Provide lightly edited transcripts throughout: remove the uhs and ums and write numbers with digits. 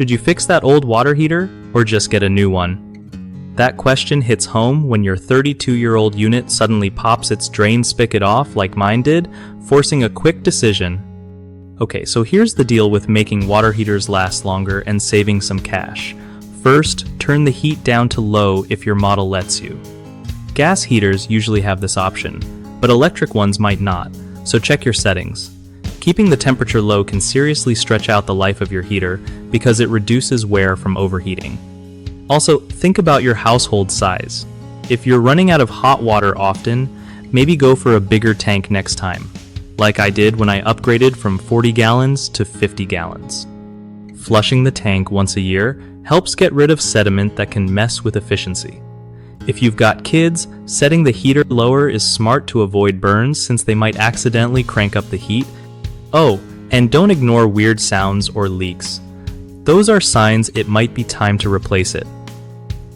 Should you fix that old water heater or just get a new one? That question hits home when your 32-year-old unit suddenly pops its drain spigot off like mine did, forcing a quick decision. Okay, so here's the deal with making water heaters last longer and saving some cash. First, turn the heat down to low if your model lets you. Gas heaters usually have this option, but electric ones might not, so check your settings. Keeping the temperature low can seriously stretch out the life of your heater because it reduces wear from overheating. Also, think about your household size. If you're running out of hot water often, maybe go for a bigger tank next time, like I did when I upgraded from 40 gallons to 50 gallons. Flushing the tank once a year helps get rid of sediment that can mess with efficiency. If you've got kids, setting the heater lower is smart to avoid burns since they might accidentally crank up the heat. Oh, and don't ignore weird sounds or leaks. Those are signs it might be time to replace it.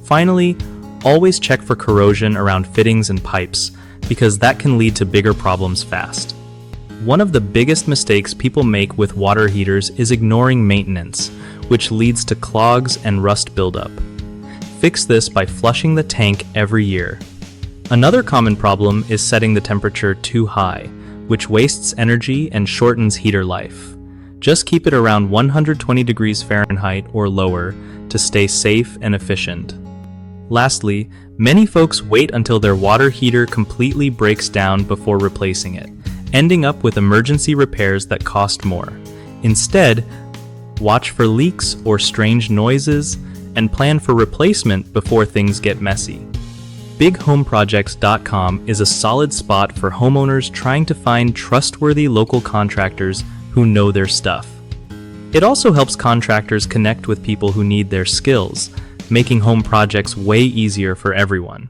Finally, always check for corrosion around fittings and pipes, because that can lead to bigger problems fast. One of the biggest mistakes people make with water heaters is ignoring maintenance, which leads to clogs and rust buildup. Fix this by flushing the tank every year. Another common problem is setting the temperature too high, which wastes energy and shortens heater life. Just keep it around 120 degrees Fahrenheit or lower to stay safe and efficient. Lastly, many folks wait until their water heater completely breaks down before replacing it, ending up with emergency repairs that cost more. Instead, watch for leaks or strange noises and plan for replacement before things get messy. BigHomeProjects.com is a solid spot for homeowners trying to find trustworthy local contractors who know their stuff. It also helps contractors connect with people who need their skills, making home projects way easier for everyone.